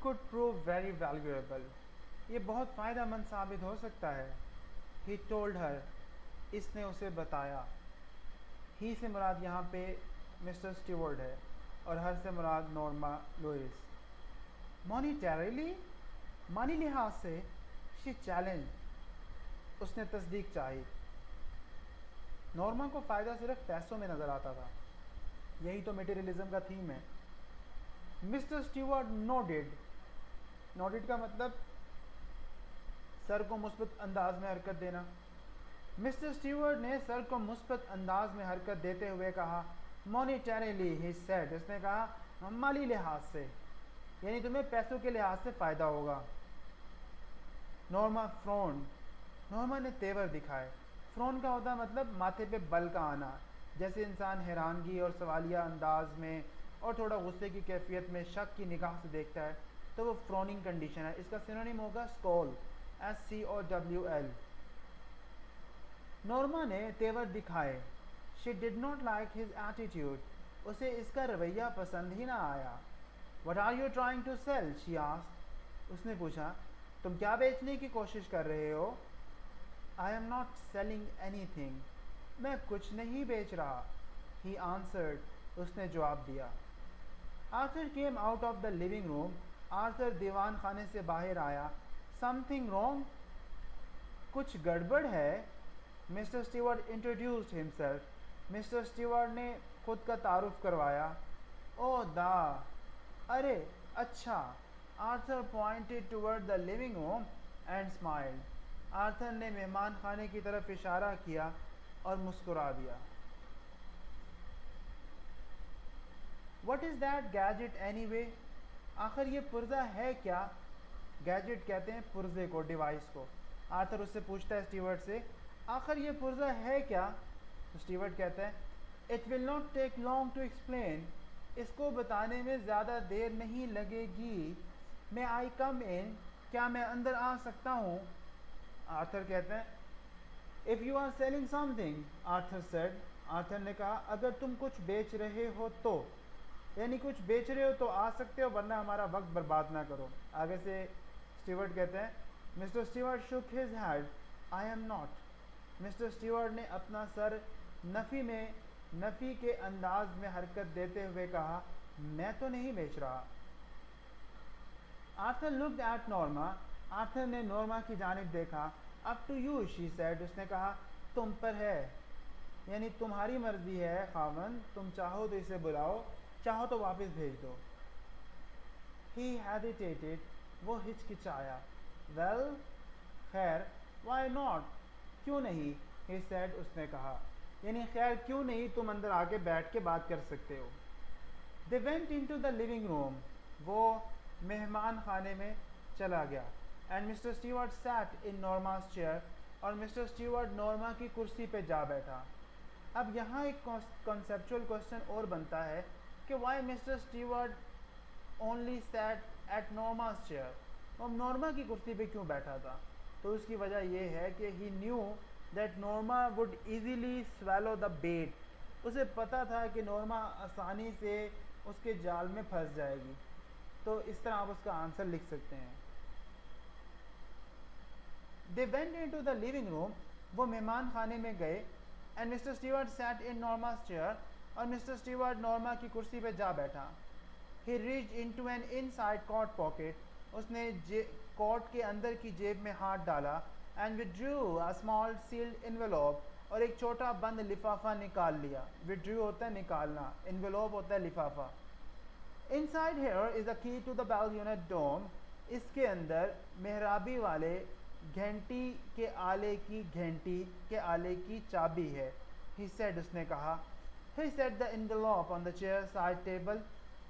could prove very valuable. ये बहुत फ़ायदेमंद साबित हो सकता है. He told her. इसने उसे बताया. ही से मुराद यहाँ पे मिस्टर स्टीवर्ट है और हर से मुराद नॉर्मा लुइस. मॉनिटरीली, मानी लिहाज से, शी चैलेंज, उसने तस्दीक चाही. नॉर्मा को फ़ायदा सिर्फ पैसों में नज़र आता था. यही तो मटेरियलिज्म का थीम है. Mister Stewart nodded. नोडेड का मतलब सर को मुस्बत अंदाज में हरकत देना. मिस्टर स्टीवर्ट ने सर को मुस्बत अंदाज में हरकत देते हुए कहा, मॉनिटरीली, ही सेड, उसने कहा माली लिहाज से, यानी तुम्हें पैसों के लिहाज से फ़ायदा होगा. Norma prone. नॉर्मा ने तेवर दिखाए. फ्रोन का होता मतलब माथे पे बल का आना. जैसे इंसान हैरानगी और सवालिया अंदाज में और थोड़ा गुस्से की कैफियत में शक की निगाह से देखता है तो वो फ्रोनिंग कंडीशन है. इसका सिनोनिम होगा स्कॉल, SCOWL. नॉर्मा ने तेवर दिखाए. She did not like his attitude. उसे इसका रवैया पसंद ही ना आया. What are you trying to sell, she asked. उसने पूछा, तुम क्या बेचने की कोशिश कर रहे हो? I am not selling anything. मैं कुछ नहीं बेच रहा. He answered. उसने जवाब दिया. Arthur came out of the living room. Arthur दीवान खाने से बाहर आया. समथिंग रॉन्ग, कुछ गड़बड़ है. Mister Stewart introduced himself. Mister Stewart ने खुद का तारुफ करवाया. ओ दा, अरे अच्छा. Arthur pointed toward the living room and smiled. Arthur ने मेहमान खाने की तरफ इशारा किया और मुस्कुरा दिया. What is that gadget any way? आखिर ये पुर्जा है क्या? गैजेट कहते हैं पुर्जे को, डिवाइस को. आर्थर उससे पूछता है स्टीवर्ट से, आखिर ये पुर्जा है क्या? तो स्टीवर्ट कहता है, it will not take long to explain. इसको बताने में ज़्यादा देर नहीं लगेगी. मे आई कम इन? क्या मैं अंदर आ सकता हूँ? आर्थर कहता है, if you are selling something, Arthur said. Arthur ने कहा, अगर तुम कुछ बेच रहे हो तो, यानी कुछ बेच रहे हो तो आ सकते हो, वरना हमारा वक्त बर्बाद ना करो. आगे से स्टीवर्ट कहते हैं, mister Stewart shook his head. I am not. Mister Stewart ने अपना सर नफ़ी के अंदाज में हरकत देते हुए कहा, मैं तो नहीं बेच रहा. Arthur looked at Norma. Arthur ने नॉर्मा की जानिब देखा. Up to you, she said. उसने कहा, तुम पर है, यानी तुम्हारी मर्जी है खावन. तुम चाहो तो इसे बुलाओ, चाहो तो वापस भेज दो. He hesitated. वो हिचकिचाया. वेल, खैर, वाई नॉट, क्यों नहीं? ही सेड. उसने कहा, यानी खैर क्यों नहीं, तुम अंदर आके बैठ के बात कर सकते हो. They went into the living room. वो मेहमान खाने में चला गया. And mister Stewart sat in Norma's chair. और मिस्टर स्टीवर्ट नॉर्मा की कुर्सी पे जा बैठा. अब यहाँ एक कॉन्सेप्चुअल क्वेश्चन और बनता है कि why mister Stewart only sat at Norma's chair. वो नॉर्मा की कुर्सी पे क्यों बैठा था? तो उसकी वजह यह है कि he knew that Norma would easily swallow the bait. उसे पता था कि नॉर्मा आसानी से उसके जाल में फंस जाएगी. तो इस तरह आप उसका आंसर लिख सकते हैं. They went into the living room. वो मेहमान खाने में गए. And mister Stewart sat in Norma's chair. और मिस्टर स्टीवर्ट नॉर्मा की कुर्सी पे जा बैठा. He reached into an inside coat pocket. उसने कोट के अंदर की जेब में हाथ डाला. And withdrew a small sealed envelope. और एक छोटा बंद लिफाफा निकाल लिया. विड्रू होता है निकालना, एनवेलप होता है लिफाफा. Inside here is the key to the bell unit dome. इसके अंदर मेहराबी वाले घंटी के आले की चाबी है. He said. उसने कहा. He set the envelope on the chair side table.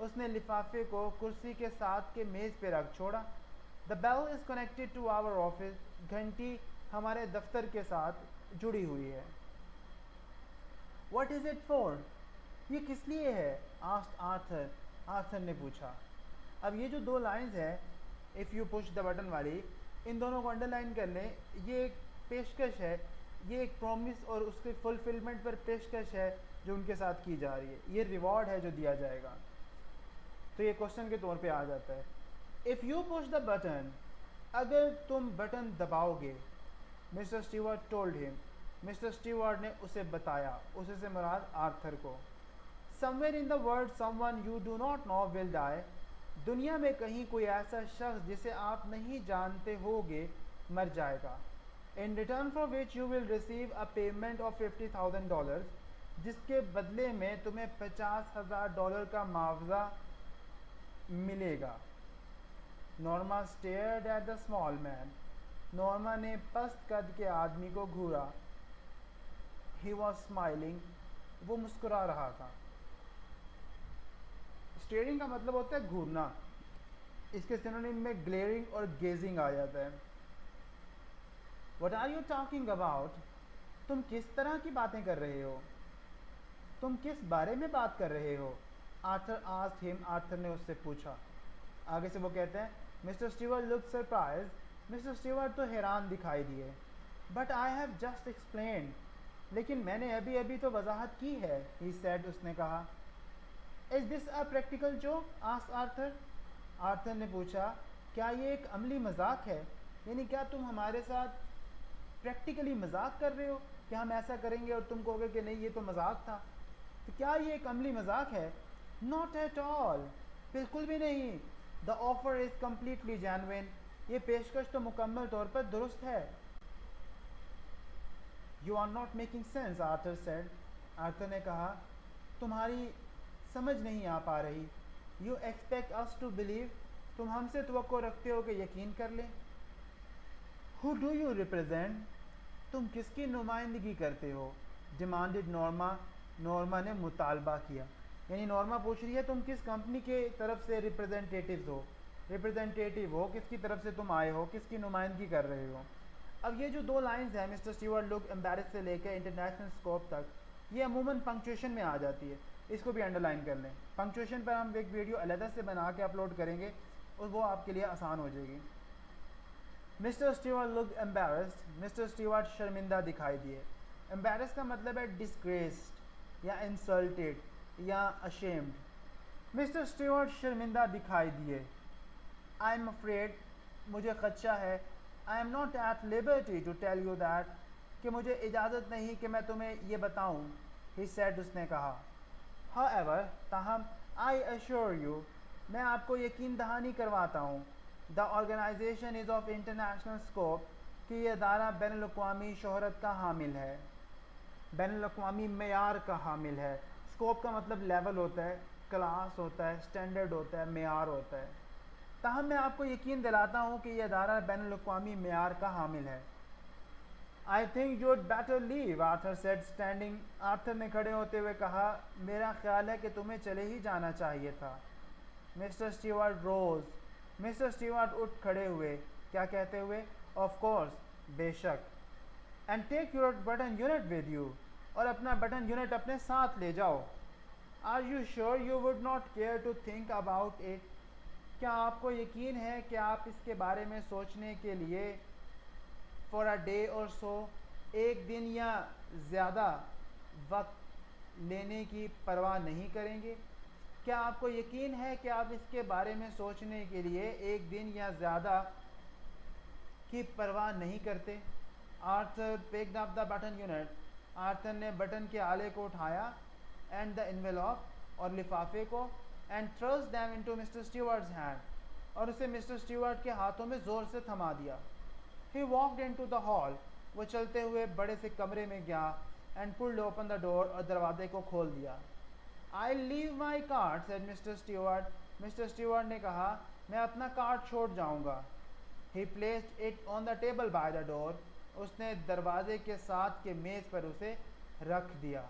उसने लिफाफे को कुर्सी के साथ के मेज़ पे रख छोड़ा. The bell is connected to our office. घंटी हमारे दफ्तर के साथ जुड़ी हुई है. What is it for? ये किस लिए है? Asked Arthur. आर्थर ने पूछा. अब ये जो दो लाइंस है, if you push the button वाली, इन दोनों को अंडरलाइन कर लें. ये एक पेशकश है, ये एक प्रॉमिस और उसके फुलफिलमेंट पर पेशकश है जो उनके साथ की जा रही है. ये रिवॉर्ड है जो दिया जाएगा. तो ये क्वेश्चन के तौर पे आ जाता है. If you push the button, अगर तुम बटन दबाओगे, mister Stewart told him, mister Stewart ने उसे बताया, उसे से मुराद आर्थर को। Somewhere in the world someone you do not know will die, दुनिया में कहीं कोई ऐसा शख्स जिसे आप नहीं जानते होगे मर जाएगा। In return for which you will receive a payment of $50,000, जिसके बदले में तुम्हें $50,000 का मुआवजा मिलेगा। Norma stared at the small man, Norma ने पस्त कद के आदमी को घूरा। ही वॉज स्माइलिंग, वो मुस्कुरा रहा था। स्टेयरिंग का मतलब होता है घूरना, इसके सिनोनिम में ग्लेयरिंग और गेजिंग आ जाता है। What are you talking about, तुम किस तरह की बातें कर रहे हो, तुम किस बारे में बात कर रहे हो? आर्थर आस्क्ड हिम, आर्थर ने उससे पूछा। आगे से वो कहते हैं, mister Stewart looked surprised, mister Stewart तो हैरान दिखाई दिए। But I have just explained, लेकिन मैंने अभी अभी तो वजाहत की है, ही सेड, उसने कहा। Is this a practical joke, asked Arthur, Arthur ने पूछा, क्या ये एक अमली मजाक है, यानी क्या तुम हमारे साथ प्रैक्टिकली मजाक कर रहे हो कि हम ऐसा करेंगे और तुम कहोगे कि नहीं ये तो मजाक था, तो क्या ये एक अमली मजाक है? नॉट एट ऑल, बिल्कुल भी नहीं। The offer is completely genuine, ये पेशकश तो मुकम्मल तौर पर दुरुस्त है। You are not making sense, Arthur said, Arthur ने कहा, तुम्हारी समझ नहीं आ पा रही। You expect us to believe, तुम हमसे तवक्को रखते हो कि यकीन कर लें। हु डू यू रिप्रेजेंट, तुम किसकी नुमाइंदगी करते हो? डिमांडेड नॉर्मा, नॉर्मा ने मुतालबा किया, यानी नॉर्मा पूछ रही है तुम किस कंपनी के तरफ से रिप्रेजेंटेटिव हो, रिप्रेजेंटेटिव हो, किसकी तरफ से तुम आए हो, किसकी नुमाइंदगी कर रहे हो। अब ये जो दो लाइंस हैं, मिस्टर स्टीवर्ट लुक एम्बैरेस्ड से लेकर इंटरनेशनल स्कोप तक, ये अमूमन पंक्चुएशन में आ जाती है, इसको भी अंडरलाइन कर लें। पंक्चुएशन पर हम एक वीडियो अलग से बना के अपलोड करेंगे और वो आपके लिए आसान हो जाएगी। Mister Stewart look embarrassed, mister Stewart शर्मिंदा दिखाई दिए। एम्बैरेस का मतलब है डिस्ग्रेस्ड या इंसल्टेड या अशेम्ड। मिस्टर स्टीवर्ट शर्मिंदा दिखाई दिए। आई एम अफ्रेड, मुझे खदशा है। I am not at liberty to tell you that, कि मुझे इजाज़त नहीं कि मैं तुम्हें ये बताऊं, ही सेड, उसने कहा। हाउएवर, ताहम, आई अश्योर यू, मैं आपको यकीन दहानी करवाता हूँ, the organisation is of international scope, कि यह अदारा बैनुल-अक़वामी शोहरत का हामिल है, बैनुल-अक़वामी मेयार का हामिल है। स्कोप का मतलब लेवल होता है, क्लास होता है, स्टैंडर्ड होता है, मेयार होता है। ताहम मैं आपको यकीन दिलाता हूँ कि यह अदारा बैनुल-अक़वामी मेयार का हामिल है। I think you'd better leave, Arthur said standing, Arthur ने खड़े होते हुए कहा, मेरा ख्याल है कि तुम्हें चले ही जाना चाहिए था। Mr Stewart rose, Mr Stewart उठ खड़े हुए, क्या कहते हुए? ऑफ कोर्स, बेशक। And take your button unit with you, और अपना बटन यूनिट अपने साथ ले जाओ। Are you sure you would not care to think about it, क्या आपको यकीन है कि आप इसके बारे में सोचने के लिए फॉर अ डे और सो, एक दिन या ज़्यादा वक्त लेने की परवाह नहीं करेंगे? क्या आपको यकीन है कि आप इसके बारे में सोचने के लिए एक दिन या ज़्यादा की परवाह नहीं करते? Arthur picked up the button unit, Arthur ने बटन के आले को उठाया, एंड द एनवेलप, और लिफाफे को, and thrust them into mister Stewart's hand, और उसे मिस्टर स्टीवर्ट के हाथों में ज़ोर से थमा दिया। He walked into the hall, वो चलते हुए बड़े से कमरे में गया, and pulled open the door, और दरवाजे को खोल दिया। I leave my card, said mister Stewart, mister Stewart ने कहा, मैं अपना कार्ड छोड़ जाऊंगा। ही placed it on the table by the door, उसने दरवाजे के साथ के मेज़ पर उसे रख दिया।